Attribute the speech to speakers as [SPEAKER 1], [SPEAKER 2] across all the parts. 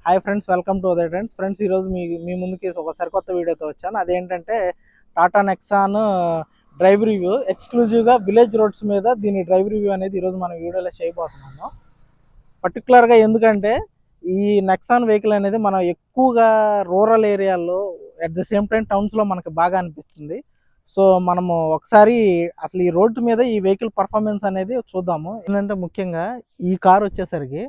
[SPEAKER 1] Hi friends, welcome to Uday trends. Friends, ఈరోజు మీ ముందుకి ఒక సరికొత్త వీడియోతో వచ్చాను. అదేంటంటే టాటా నెక్సాన్ డ్రైవ్ రివ్యూ. ఎక్స్క్లూజివ్గా విలేజ్ రోడ్స్ మీద దీని డ్రైవ్ రివ్యూ అనేది ఈరోజు మనం వీడియోలో చేయబోతున్నాము. పర్టికులర్గా ఎందుకంటే ఈ నెక్సాన్ వెహికల్ అనేది మనం ఎక్కువగా రూరల్ ఏరియాల్లో, అట్ ద సేమ్ టైం టౌన్స్లో మనకు బాగా అనిపిస్తుంది. సో మనము ఒకసారి అసలు ఈ రోడ్డు మీద ఈ వెహికల్ పర్ఫార్మెన్స్ అనేది చూద్దాము. ఏంటంటే ముఖ్యంగా ఈ కార్ వచ్చేసరికి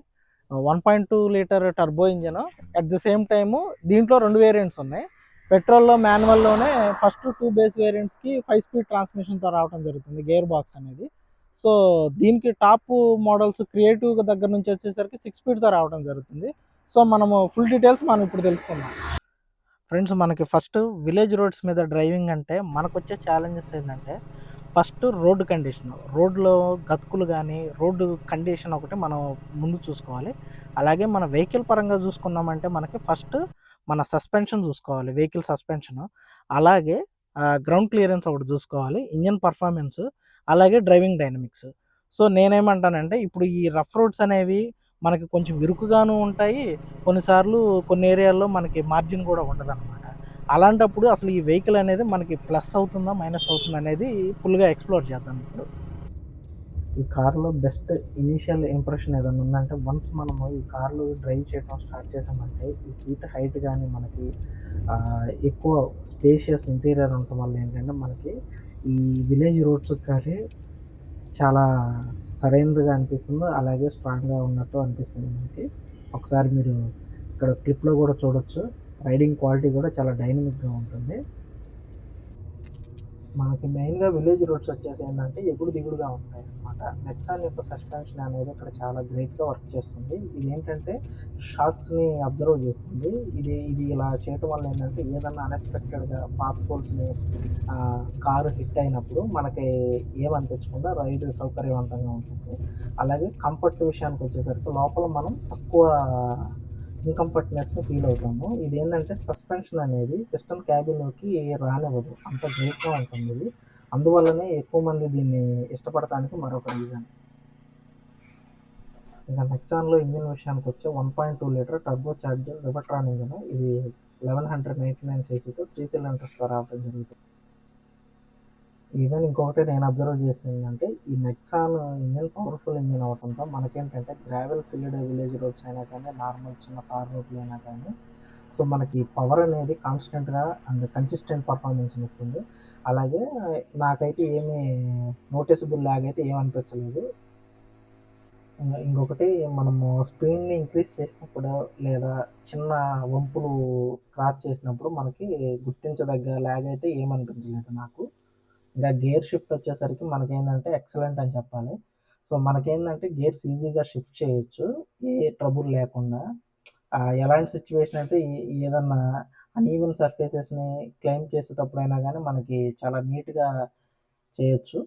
[SPEAKER 1] 1.2 litre turbo engine. At the same time దీంట్లో రెండు వేరియంట్స్ ఉన్నాయి. పెట్రోల్లో మాన్యువల్లోనే ఫస్ట్ 2 బేస్ వేరియంట్స్కి 5 స్పీడ్ ట్రాన్స్మిషన్తో రావడం జరుగుతుంది, గేర్ బాక్స్ అనేది. సో దీనికి టాప్ మోడల్స్ క్రియేటివ్ దగ్గర నుంచి వచ్చేసరికి 6 స్పీడ్తో రావడం జరుగుతుంది. సో మనము ఫుల్ డీటెయిల్స్ మనం ఇప్పుడు తెలుసుకుందాం. ఫ్రెండ్స్, మనకి ఫస్ట్ విలేజ్ రోడ్స్ మీద డ్రైవింగ్ అంటే మనకు వచ్చే ఛాలెంజెస్ ఏంటంటే ఫస్ట్ రోడ్డు కండిషన్. రోడ్లో గతుకులు కానీ రోడ్డు కండిషన్ ఒకటి మనం ముందు చూసుకోవాలి. అలాగే మన వెహికల్ పరంగా చూసుకున్నామంటే మనకి ఫస్ట్ మన సస్పెన్షన్ చూసుకోవాలి, వెహికల్ సస్పెన్షన్. అలాగే గ్రౌండ్ క్లియరెన్స్ ఒకటి చూసుకోవాలి, ఇంజన్ పర్ఫార్మెన్స్, అలాగే డ్రైవింగ్ డైనమిక్స్. సో నేనేమంటానంటే ఇప్పుడు ఈ రఫ్ రోడ్స్ అనేవి మనకి కొంచెం ఇరుకుగాను ఉంటాయి. కొన్నిసార్లు కొన్ని ఏరియాల్లో మనకి మార్జిన్ కూడా ఉండదన్నమాట. అలాంటప్పుడు అసలు ఈ వెహికల్ అనేది మనకి ప్లస్ అవుతుందా మైనస్ అవుతుందా అనేది ఫుల్గా ఎక్స్ప్లోర్ చేద్దాం ఇప్పుడు. ఈ కార్లో బెస్ట్ ఇనీషియల్ ఇంప్రెషన్ ఏదైనా ఉందంటే, వన్స్ మనము ఈ కార్లో డ్రైవ్ చేయడం స్టార్ట్ చేసామంటే ఈ సీట్ హైట్ కానీ మనకి ఎక్కువ స్పేషియస్ ఇంటీరియర్ ఉండటం వల్ల ఏంటంటే మనకి ఈ విలేజ్ రోడ్స్ కానీ చాలా సరైనదిగా అనిపిస్తుంది, అలాగే స్ట్రాంగ్గా ఉన్నట్టు అనిపిస్తుంది మనకి. ఒకసారి మీరు ఇక్కడ క్లిప్లో కూడా చూడొచ్చు, రైడింగ్ క్వాలిటీ కూడా చాలా డైనమిక్గా ఉంటుంది. మనకి మెయిన్గా విలేజ్ రోడ్స్ వచ్చేసి ఏంటంటే ఎగుడు దిగుడుగా ఉంటాయి అనమాట. నెక్సాన్ యొక్క సస్పెన్షన్ అనేది ఇక్కడ చాలా గ్రేట్గా వర్క్ చేస్తుంది. ఇది ఏంటంటే షాక్స్ని అబ్జర్వ్ చేస్తుంది. ఇది ఇలా చేయటం వల్ల ఏంటంటే ఏదన్నా అన్ఎక్స్పెక్టెడ్గా పాత్ హోల్స్ని కారు హిట్ అయినప్పుడు మనకి ఏమనిపించకుండా రైడ్ సౌకర్యవంతంగా ఉంటుంది. అలాగే కంఫర్ట్ విషయానికి వచ్చేసరికి లోపల మనం తక్కువ ఇన్కంఫర్ట్నెస్ని ఫీల్ అవుతాము. ఇది ఏంటంటే సస్పెన్షన్ అనేది సిస్టమ్ క్యాబిన్లోకి రానివ్వదు, అంత గ్రేట్గా ఉంటుంది ఇది. అందువల్లనే ఎక్కువ మంది దీన్ని ఇష్టపడటానికి మరొక రీజన్. ఇంకా నెక్సాన్లో ఇంజిన్ విషయానికి వచ్చే 1.2 లీటర్ టర్బో చార్జర్ రివర్ట్రాన్ ఇంజిన్. ఇది 1199 cc 3 సిలిండర్స్తో రావడం జరుగుతుంది. ఈవెన్ ఇంకొకటి నేను అబ్జర్వ్ చేసింది ఏంటంటే ఈ నెక్సాన్ ఇంజిన్ పవర్ఫుల్ ఇంజిన్ అవడంతో మనకేంటంటే గ్రావెల్ ఫీల్డ్ విలేజ్ రోడ్స్ అయినా కానీ నార్మల్ చిన్న తార్ రోడ్లు అయినా కానీ సో మనకి పవర్ అనేది కాన్స్టెంట్గా అండ్ కన్సిస్టెంట్ పర్ఫార్మెన్స్ని ఇస్తుంది. అలాగే నాకైతే ఏమీ నోటీసబుల్ లాగ్ అయితే ఏమనిపించలేదు. ఇంకొకటి మనము స్పీడ్ని ఇంక్రీజ్ చేసినప్పుడు లేదా చిన్న వంపులు క్రాస్ చేసినప్పుడు మనకి గుర్తించదగ్గ లాగ్ అయితే ఏమనిపించలేదు నాకు. ఇంకా గేర్ షిఫ్ట్ వచ్చేసరికి మనకేంటంటే ఎక్సలెంట్ అని చెప్పాలి. సో మనకేంటంటే గేర్స్ ఈజీగా షిఫ్ట్ చేయొచ్చు ఏ ట్రబుల్ లేకుండా. ఎలాంటి సిచ్యువేషన్ అయితే ఏదన్నా అన్ఈవెన్ సర్ఫేసెస్ని క్లైమ్ చేసేటప్పుడైనా కానీ మనకి చాలా నీట్గా చేయొచ్చు.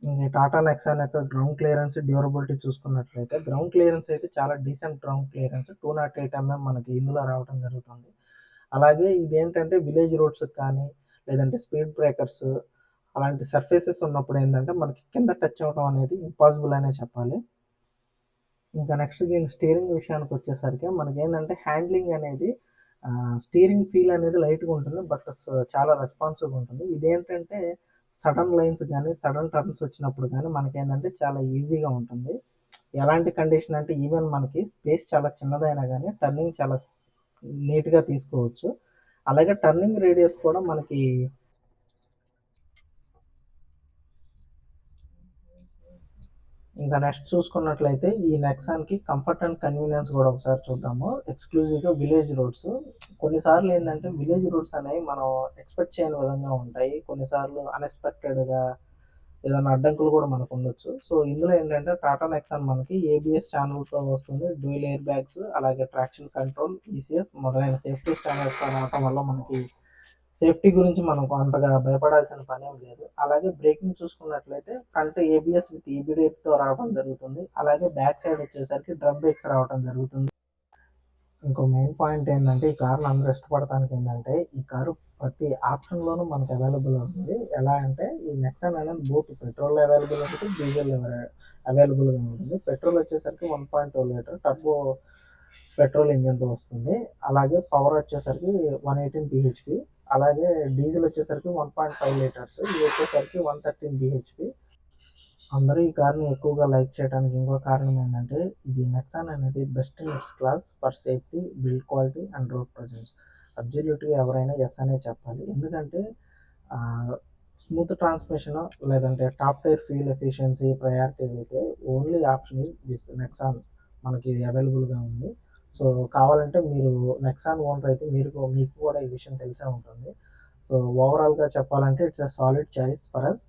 [SPEAKER 1] ఇంక టాటా నెక్సాన్ యొక్క గ్రౌండ్ క్లియరెన్స్, డ్యూరబిలిటీ చూసుకున్నట్లయితే గ్రౌండ్ క్లియరెన్స్ అయితే చాలా డీసెంట్ గ్రౌండ్ క్లియరెన్స్ 208 mm మనకి ఇందులో రావడం జరుగుతుంది. అలాగే ఇదేంటంటే విలేజ్ రోడ్స్కి కానీ లేదంటే స్పీడ్ బ్రేకర్స్ అలాంటి సర్ఫేసెస్ ఉన్నప్పుడు ఏంటంటే మనకి కింద టచ్ అవ్వడం అనేది ఇంపాసిబుల్ అనే చెప్పాలి. ఇంకా నెక్స్ట్ దీని స్టీరింగ్ విషయానికి వచ్చేసరికి మనకి ఏంటంటే హ్యాండ్లింగ్ అనేది స్టీరింగ్ ఫీల్ అనేది లైట్గా ఉంటుంది, బట్ చాలా రెస్పాన్సివ్గా ఉంటుంది. ఇదేంటంటే సడన్ లైన్స్ కానీ సడన్ టర్న్స్ వచ్చినప్పుడు కానీ మనకేంటంటే చాలా ఈజీగా ఉంటుంది. ఎలాంటి కండిషన్ అంటే ఈవెన్ మనకి స్పేస్ చాలా చిన్నదైనా కానీ టర్నింగ్ చాలా నీట్గా తీసుకోవచ్చు. అలాగే టర్నింగ్ రేడియస్ కూడా మనకి ఇంకా నెక్స్ట్ చూసుకున్నట్లయితే ఈ నెక్సాన్కి కంఫర్ట్ అండ్ కన్వీనియన్స్ కూడా ఒకసారి చూద్దాము. ఎక్స్క్లూజివ్గా విలేజ్ రోడ్స్. కొన్నిసార్లు ఏంటంటే విలేజ్ రోడ్స్ అనేవి మనం ఎక్స్పెక్ట్ చేయని విధంగా ఉంటాయి. కొన్నిసార్లు అన్ఎక్స్పెక్టెడ్గా ఏదైనా అడ్డంకులు కూడా మనకు ఉండొచ్చు. సో ఇందులో ఏంటంటే టాటా నెక్సాన్ మనకి ఏబిఎస్ ఛానల్తో వస్తుంది, డ్యూయల్ ఎయిర్ బ్యాగ్స్, అలాగే ట్రాక్షన్ కంట్రోల్, ఈసీఎస్ మొదలైన సేఫ్టీ స్టాండర్డ్స్ రావటం వల్ల మనకి సేఫ్టీ గురించి మనకు అంతగా భయపడాల్సిన పని ఏం లేదు. అలాగే బ్రేకింగ్ చూసుకున్నట్లయితే ఫ్రంట్ ఏబిఎస్ విత్ ఈబిడితో రావడం జరుగుతుంది. అలాగే బ్యాక్ సైడ్ వచ్చేసరికి డ్రమ్ బ్రేక్స్ రావడం జరుగుతుంది. ఇంకో మెయిన్ పాయింట్ ఏంటంటే ఈ కార్ని అందరూ ఇష్టపడటానికి ఏంటంటే ఈ కారు ప్రతి ఆప్షన్లోనూ మనకు అవైలబుల్ ఉంటుంది. ఎలా అంటే ఈ నెక్సాన్ అనేది బోత్ పెట్రోల్ అవైలబుల్ ఉంటుంది, డీజిల్ అవైలబుల్గా ఉంటుంది. పెట్రోల్ వచ్చేసరికి 1.2 లీటర్ టర్బో పెట్రోల్ ఇంజిన్తో వస్తుంది. అలాగే పవర్ వచ్చేసరికి 118 bhp, అలాగే డీజిల్ వచ్చేసరికి 1.5 లీటర్స్, ఇది వచ్చేసరికి 113 bhp. అందరూ ఈ కార్ని ఎక్కువగా లైక్ చేయడానికి ఇంకో కారణం ఏంటంటే ఇది నెక్సాన్ అనేది best in its class for safety, build quality and road presence. అబ్జల్యూట్గా ఎవరైనా ఎస్ అనే చెప్పాలి. ఎందుకంటే స్మూత్ ట్రాన్స్మిషన్ లేదంటే top tier fuel efficiency priorities అయితే only option is this Nexon మనకి ఇది అవైలబుల్గా ఉంది. సో కావాలంటే మీరు నెక్సాన్ ఓనర్ అయితే మీకు కూడా ఈ విషయం తెలిసే ఉంటుంది. సో ఓవరాల్గా చెప్పాలంటే it's a solid choice for us.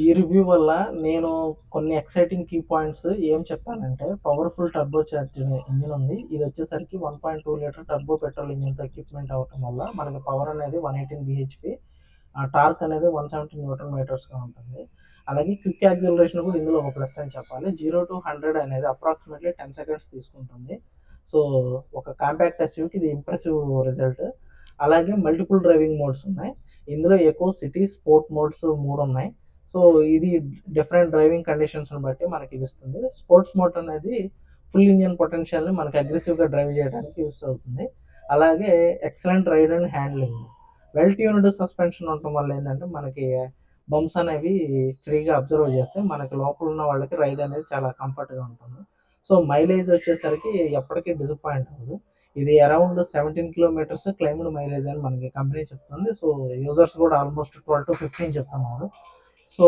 [SPEAKER 1] ఈ రివ్యూ వల్ల నేను కొన్ని ఎక్సైటింగ్ కీ పాయింట్స్ ఏం చెప్తానంటే, పవర్ఫుల్ టర్బో చార్జ్ ఇంజిన్ ఉంది. ఇది వచ్చేసరికి 1.2 లీటర్ టర్బో పెట్రోల్ ఇంజిన్తో ఎక్విప్మెంట్ అవటం వల్ల మనకి పవర్ అనేది 118 bhp, టార్క్ అనేది 170 న్యూటన్ మీటర్స్గా ఉంటుంది. అలాగే క్విక్ యాక్సిలరేషన్ కూడా ఇందులో ఒక ప్లస్ అని చెప్పాలి. 0 to 100 అనేది అప్రాక్సిమేట్లీ 10 సెకండ్స్ తీసుకుంటుంది. సో ఒక కాంపాక్ట్ ఎస్యూకి ఇది ఇంప్రెసివ్ రిజల్ట్. అలాగే మల్టిపుల్ డ్రైవింగ్ మోడ్స్ ఉన్నాయి ఇందులో. ఎకో, సిటీ, స్పోర్ట్ మోడ్స్ 3 ఉన్నాయి. సో ఇది డిఫరెంట్ డ్రైవింగ్ కండిషన్స్ని బట్టి మనకి ఇది ఇస్తుంది. స్పోర్ట్స్ మోడ్ అనేది ఫుల్ ఇంజిన్ పొటెన్షియల్ని మనకి అగ్రెసివ్గా డ్రైవ్ చేయడానికి యూస్ అవుతుంది. అలాగే excellent ride and handling, well tuned suspension ఉండటం వల్ల ఏంటంటే మనకి బంప్స్ అనేవి ఫ్రీగా అబ్జర్వ్ చేస్తే మనకి లోపల ఉన్న వాళ్ళకి రైడ్ అనేది చాలా కంఫర్ట్గా ఉంటుంది. సో మైలేజ్ వచ్చేసరికి ఎప్పటికీ డిసప్పాయింట్ అవ్వదు. ఇది అరౌండ్ 17 కిలోమీటర్స్ క్లైమ్డ్ మైలేజ్ అని మనకి కంపెనీ చెప్తుంది. సో యూజర్స్ కూడా ఆల్మోస్ట్ 12 to 15 చెప్తున్నారు. సో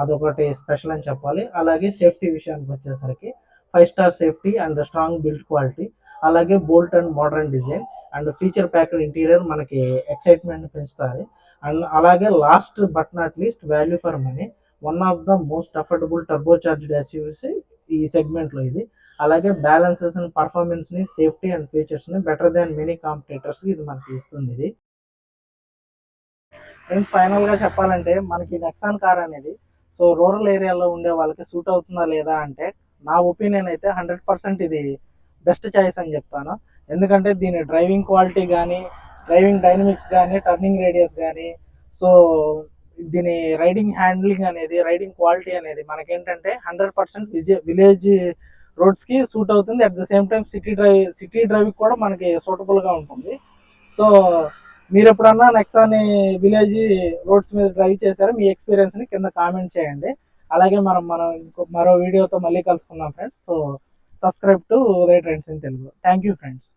[SPEAKER 1] అదొకటి స్పెషల్ అని చెప్పాలి. అలాగే సేఫ్టీ విషయానికి వచ్చేసరికి 5 star safety and strong build quality, అలాగే bold and modern design and feature packed interior మనకి ఎక్సైట్మెంట్ పెంచుతారు. అండ్ అలాగే last but not least value for money, one of the most affordable turbo charged SUVs ఈ సెగ్మెంట్లో ఇది. అలాగే balances and పర్ఫార్మెన్స్ని, safety and ఫీచర్స్ని బెటర్ దాన్ మెనీ కాంపిటేటర్స్కి ఇది మనకి ఇస్తుంది. ఇది ఫ్రెండ్స్ ఫైనల్గా చెప్పాలంటే మనకి నెక్సాన్ కార్ అనేది సో రూరల్ ఏరియాలో ఉండే వాళ్ళకి సూట్ అవుతుందా లేదా అంటే నా ఒపీనియన్ అయితే 100% ఇది బెస్ట్ చాయిస్ అని చెప్తాను. ఎందుకంటే దీని డ్రైవింగ్ క్వాలిటీ కానీ, డ్రైవింగ్ డైనమిక్స్ కానీ, టర్నింగ్ రేడియస్ కానీ, సో దీని రైడింగ్ హ్యాండ్లింగ్ అనేది, రైడింగ్ క్వాలిటీ అనేది మనకేంటంటే 100% విలేజ్ రోడ్స్కి సూట్ అవుతుంది. At the same time city drive కూడా మనకి సూటబుల్గా ఉంటుంది. సో మీరు ఎప్పుడన్నా నెక్సాన్ విలేజ్ రోడ్స్ మీద డ్రైవ్ చేశారో మీ ఎక్స్పీరియన్స్ని కింద కామెంట్ చేయండి. అలాగే మనం మరో వీడియోతో మళ్ళీ కలుసుకుందాం friends. So subscribe to Uday trends in Telugu. Thank you friends.